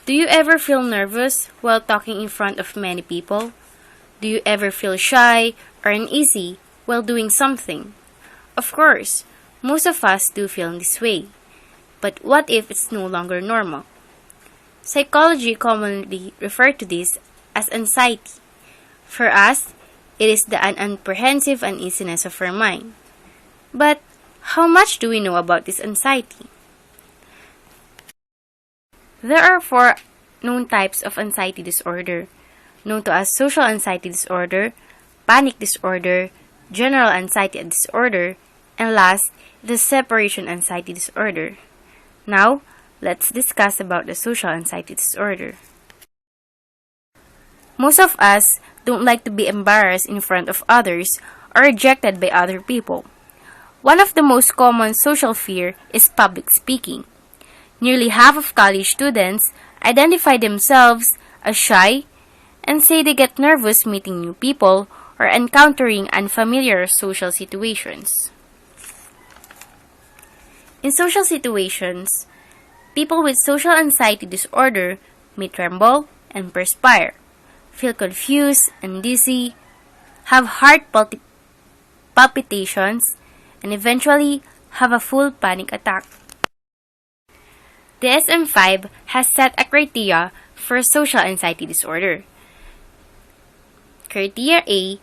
Do you ever feel nervous while talking in front of many people? Do you ever feel shy or uneasy while doing something? Of course, most of us do feel this way. But what if it's no longer normal? Psychology commonly refers to this as anxiety. For us, it is the unapprehensive uneasiness of our mind. But how much do we know about this anxiety? There are four known types of anxiety disorder, known to as social anxiety disorder, panic disorder, general anxiety disorder, and last, the separation anxiety disorder. Now, let's discuss about the social anxiety disorder. Most of us don't like to be embarrassed in front of others or rejected by other people. One of the most common social fear is public speaking. Nearly half of college students identify themselves as shy and say they get nervous meeting new people or encountering unfamiliar social situations. In social situations, people with social anxiety disorder may tremble and perspire, feel confused and dizzy, have heart palpitations, and eventually have a full panic attack. The DSM-5 has set a criteria for social anxiety disorder. Criteria A: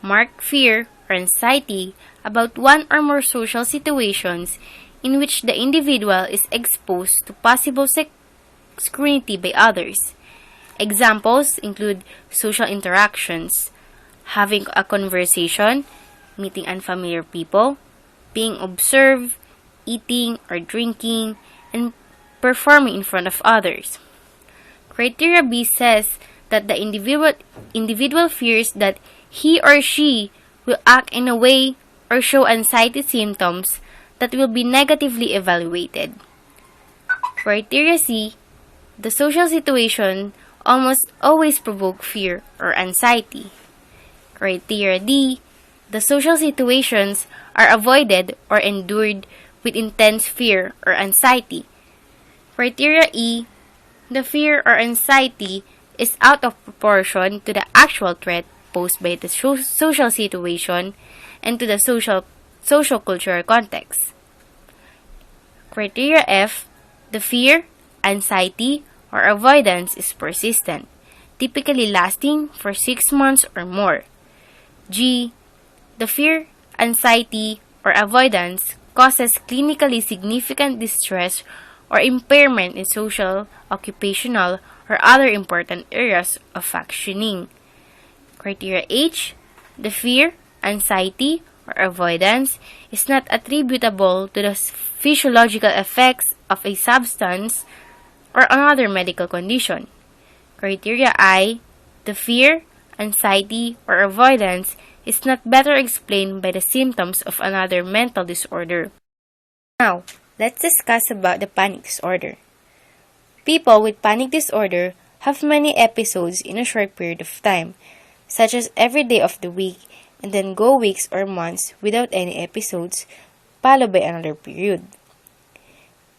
mark fear or anxiety about one or more social situations in which the individual is exposed to possible scrutiny by others. Examples include social interactions, having a conversation, meeting unfamiliar people, being observed, eating or drinking, and performing in front of others. Criteria B says that the individual fears that he or she will act in a way or show anxiety symptoms that will be negatively evaluated. Criteria C: the social situation almost always provoke fear or anxiety. Criteria D: the social situations are avoided or endured with intense fear or anxiety. Criteria E: the fear or anxiety is out of proportion to the actual threat posed by the social situation and to the social-cultural context. Criteria F: the fear, anxiety, or avoidance is persistent, typically lasting for 6 months or more. G: the fear, anxiety, or avoidance causes clinically significant distress or impairment in social, occupational, or other important areas of functioning. Criteria H: the fear, anxiety, or avoidance is not attributable to the physiological effects of a substance or another medical condition. Criteria I: the fear, anxiety, or avoidance is not better explained by the symptoms of another mental disorder. Now, let's discuss about the panic disorder. People with panic disorder have many episodes in a short period of time, such as every day of the week, and then go weeks or months without any episodes, followed by another period.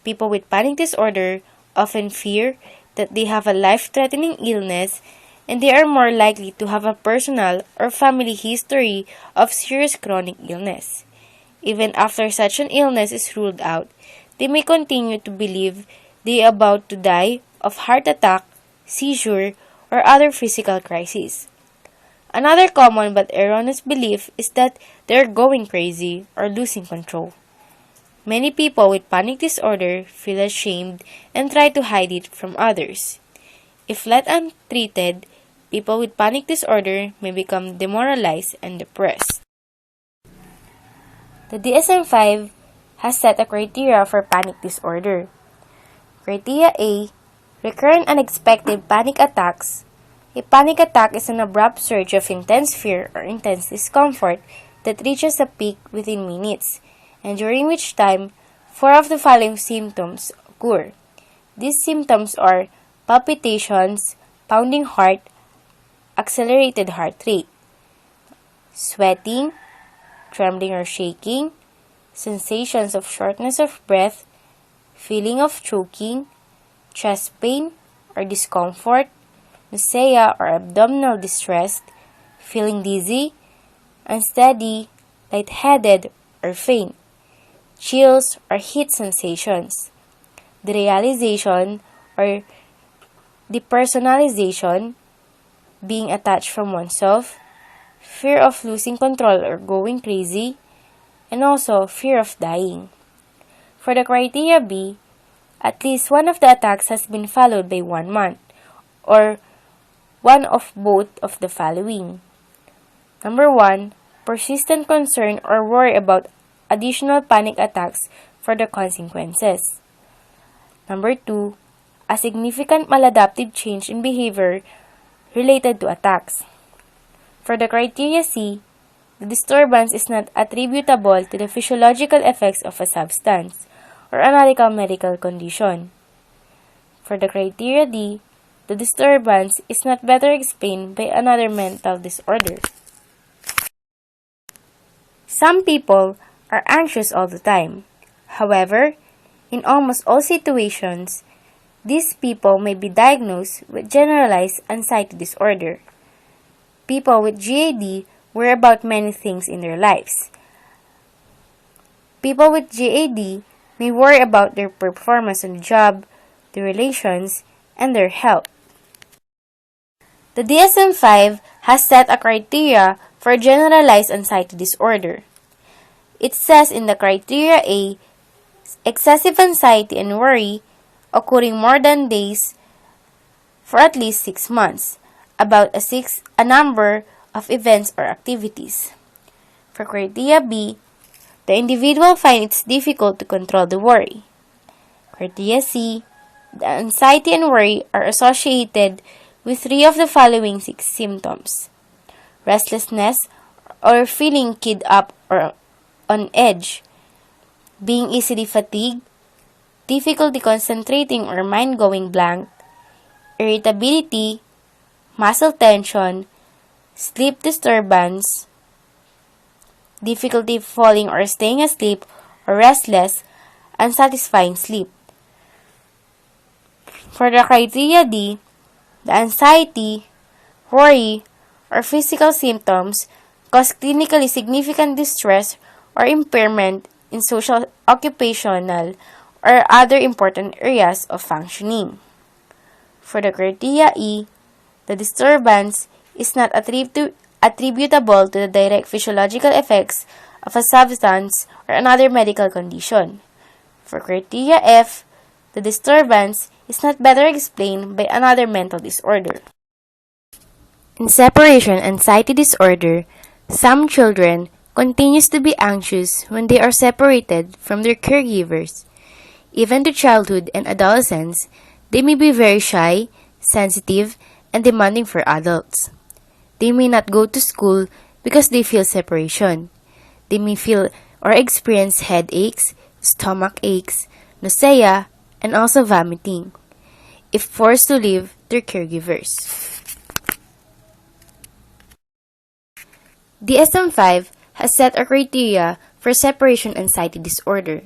People with panic disorder often fear that they have a life-threatening illness, and they are more likely to have a personal or family history of serious chronic illness. Even after such an illness is ruled out, they may continue to believe they are about to die of heart attack, seizure, or other physical crisis. Another common but erroneous belief is that they are going crazy or losing control. Many people with panic disorder feel ashamed and try to hide it from others. If left untreated, people with panic disorder may become demoralized and depressed. The DSM-5 has set a criteria for panic disorder. Criteria A: recurrent unexpected panic attacks. A panic attack is an abrupt surge of intense fear or intense discomfort that reaches a peak within minutes, and during which time 4 of the following symptoms occur. These symptoms are palpitations, pounding heart, accelerated heart rate, sweating, trembling or shaking, sensations of shortness of breath, feeling of choking, chest pain, or discomfort, nausea or abdominal distress, feeling dizzy, unsteady, lightheaded, or faint, chills or heat sensations, derealization or depersonalization, being attached from oneself, fear of losing control or going crazy, and also fear of dying. For the criteria B, at least one of the attacks has been followed by 1 month, or one of both of the following. Number 1, persistent concern or worry about additional panic attacks for the consequences. Number 2, a significant maladaptive change in behavior related to attacks. For the criteria C, the disturbance is not attributable to the physiological effects of a substance or another medical condition. For the criteria D, the disturbance is not better explained by another mental disorder. Some people are anxious all the time. However, in almost all situations, these people may be diagnosed with generalized anxiety disorder. People with GAD worry about many things in their lives. People with GAD may worry about their performance on the job, their relations, and their health. The DSM-5 has set a criteria for generalized anxiety disorder. It says in the criteria A, excessive anxiety and worry occurring more than days for at least 6 months, about a number of events or activities. For criteria B, the individual finds it difficult to control the worry. Criteria C, the anxiety and worry are associated with 3 of the following 6 symptoms: restlessness or feeling keyed up or on edge, being easily fatigued, difficulty concentrating or mind going blank, irritability, muscle tension, sleep disturbance, difficulty falling or staying asleep, or restless, unsatisfying sleep. For the criteria D, the anxiety, worry, or physical symptoms cause clinically significant distress or impairment in social, occupational, or other important areas of functioning. For the criteria E, the disturbance is not attributable to the direct physiological effects of a substance or another medical condition. For criteria F, the disturbance is not better explained by another mental disorder. In separation anxiety disorder, some children continues to be anxious when they are separated from their caregivers. Even to childhood and adolescence, they may be very shy, sensitive, and demanding for adults. They may not go to school because they feel separation. They may feel or experience headaches, stomach aches, nausea, and also vomiting if forced to leave their caregivers. DSM-5 has set a criteria for separation anxiety disorder.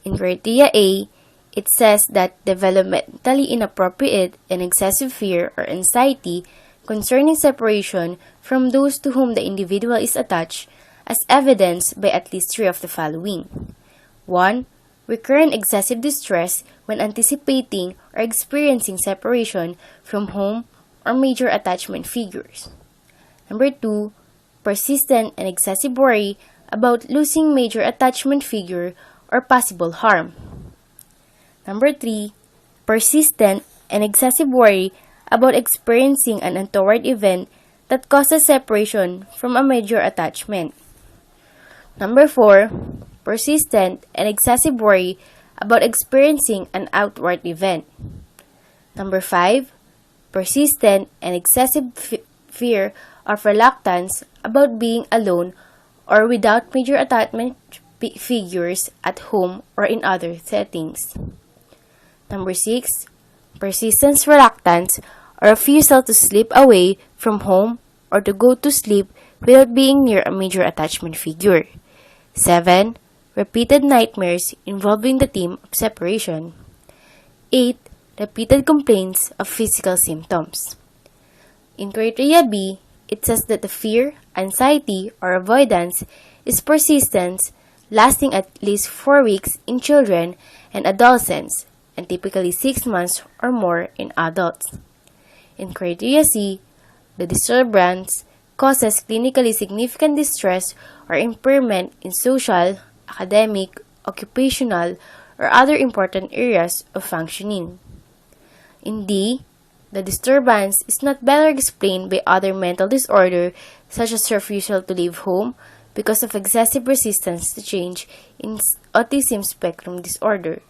In criteria A, it says that developmentally inappropriate and excessive fear or anxiety concerning separation from those to whom the individual is attached, as evidenced by at least 3 of the following. 1. Recurrent excessive distress when anticipating or experiencing separation from home or major attachment figures. Number 2. Persistent and excessive worry about losing major attachment figure or possible harm. Number 3. Persistent and excessive worry about experiencing an untoward event that causes separation from a major attachment. Number 4. Persistent and excessive worry about experiencing an outward event. Number 5. Persistent and excessive fear of reluctance about being alone or without major attachment figures at home or in other settings. Number 6. Persistent reluctance or refusal to slip away from home or to go to sleep without being near a major attachment figure. 7. Repeated nightmares involving the theme of separation. 8. repeated complaints of physical symptoms. In criteria B, it says that the fear, anxiety, or avoidance is persistent, lasting at least 4 weeks in children and adolescents, and typically 6 months or more in adults. In criteria C, the disturbance causes clinically significant distress or impairment in social, academic, occupational, or other important areas of functioning. In D, the disturbance is not better explained by other mental disorder such as refusal to leave home because of excessive resistance to change in autism spectrum disorder.